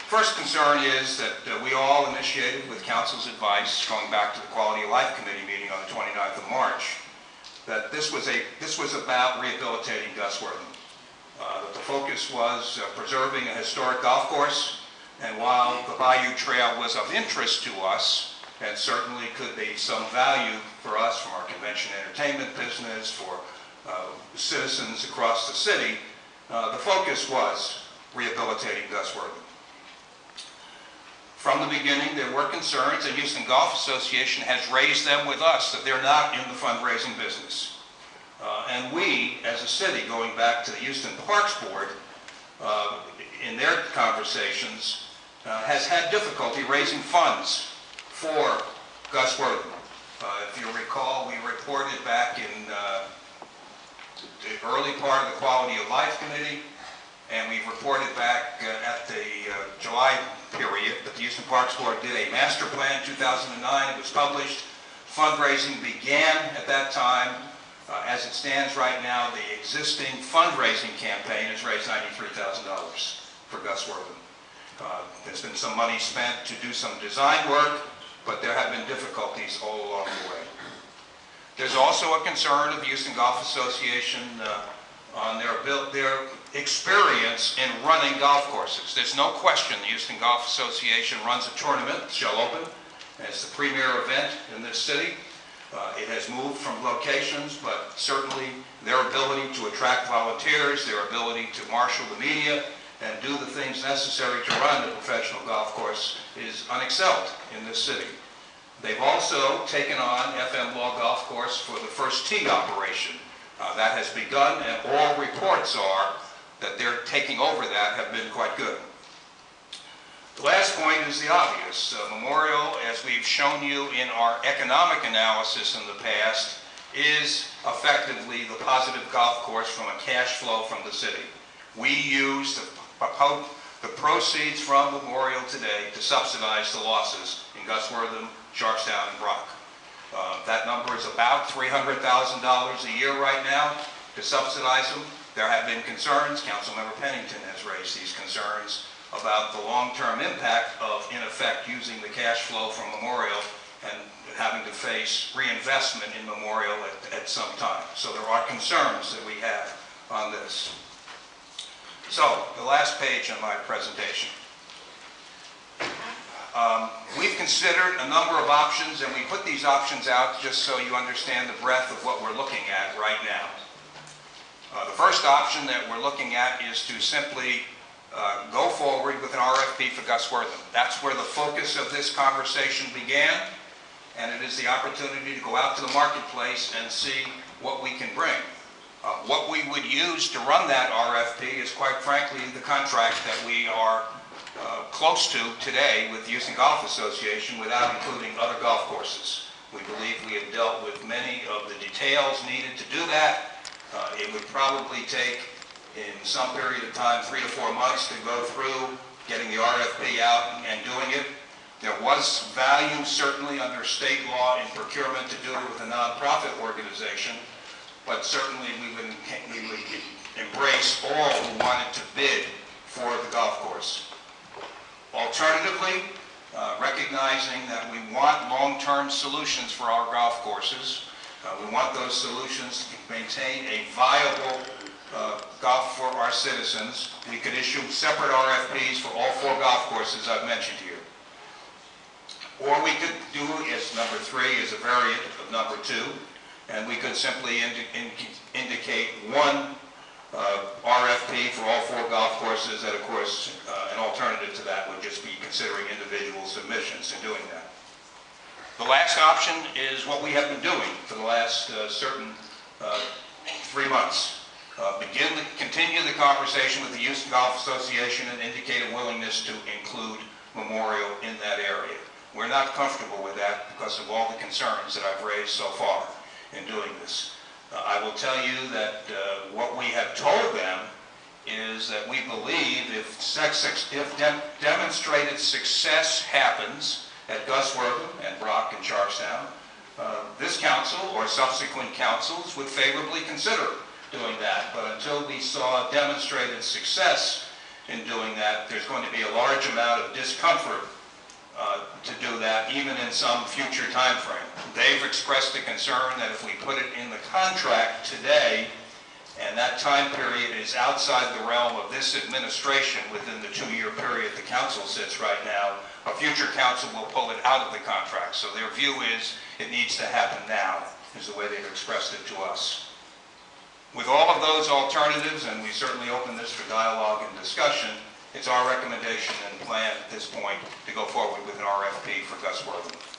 First concern is that we all initiated, with Council's advice, going back to the Quality of Life Committee meeting on the 29th of March, that this was about rehabilitating Gus Wortham. That the focus was preserving a historic golf course, and while the Bayou Trail was of interest to us, and certainly could be some value for us from our convention entertainment business, for citizens across the city, the focus was rehabilitating Gus Wortham. From the beginning, there were concerns, and Houston Golf Association has raised them with us, that they're not in the fundraising business. And we, as a city, going back to the Houston Parks Board, in their conversations, has had difficulty raising funds for Gus Wortham. If you recall, we reported back in the early part of the Quality of Life Committee, and we reported back at the July period that the Houston Parks Board did a master plan in 2009. It was published. Fundraising began at that time. As it stands right now, the existing fundraising campaign has raised $93,000 for Gus Wortham. There's been some money spent to do some design work, but there have been difficulties all along the way. There's also a concern of the Houston Golf Association on their experience in running golf courses. There's no question the Houston Golf Association runs a tournament, Shell Open, and it's the premier event in this city. It has moved from locations, but certainly their ability to attract volunteers, their ability to marshal the media, and do the things necessary to run a professional golf course is unexcelled in this city. They've also taken on FM Law Golf Course for the first tee operation. That has begun, and all reports are that they're taking over that have been quite good. The last point is the obvious. Memorial, as we've shown you in our economic analysis in the past, is effectively the positive golf course from a cash flow from the city. We use the proceeds from Memorial today to subsidize the losses in Gus Wortham, Sharpstown, and Brock. That number is about $300,000 a year right now to subsidize them. There have been concerns. Councilmember Pennington has raised these concerns about the long-term impact of, in effect, using the cash flow from Memorial and having to face reinvestment in Memorial at some time. So there are concerns that we have on this. So, the last page of my presentation. We've considered a number of options, and we put these options out just so you understand the breadth of what we're looking at right now. The first option that we're looking at is to simply go forward with an RFP for Gus Wortham. That's where the focus of this conversation began, and it is the opportunity to go out to the marketplace and see what we can bring. What we would use to run that RFP is, quite frankly, the contract that we are close to today with the Houston Golf Association without including other golf courses. We believe we have dealt with many of the details needed to do that. It would probably take, in some period of time, 3 to 4 months to go through getting the RFP out and doing it. There was value, certainly under state law, in procurement to do it with a nonprofit organization, but certainly we would embrace all who wanted to bid for the golf course. Alternatively, recognizing that we want long-term solutions for our golf courses, we want those solutions to maintain a viable golf for our citizens, we could issue separate RFPs for all 4 golf courses I've mentioned here. Or we could do, as number 3, as a variant of number 2, and we could simply indicate one RFP for all 4 golf courses, and of course an alternative to that would just be considering individual submissions and doing that. The last option is what we have been doing for the last 3 months. Continue the conversation with the Houston Golf Association and indicate a willingness to include Memorial in that area. We're not comfortable with that because of all the concerns that I've raised so far in doing this. I will tell you that what we have told them is that we believe if demonstrated success happens at Gus Wortham and Brock and Sharpstown, this council or subsequent councils would favorably consider doing that. But until we saw demonstrated success in doing that. There's going to be a large amount of discomfort to do that, even in some future time frame. They've expressed the concern that if we put it in the contract today, and that time period is outside the realm of this administration within the 2-year period the council sits right now, a future council will pull it out of the contract. So their view is it needs to happen now, is the way they've expressed it to us. With all of those alternatives, and we certainly open this for dialogue and discussion, it's our recommendation and plan at this point to go forward with an RFP for Gus Wortham.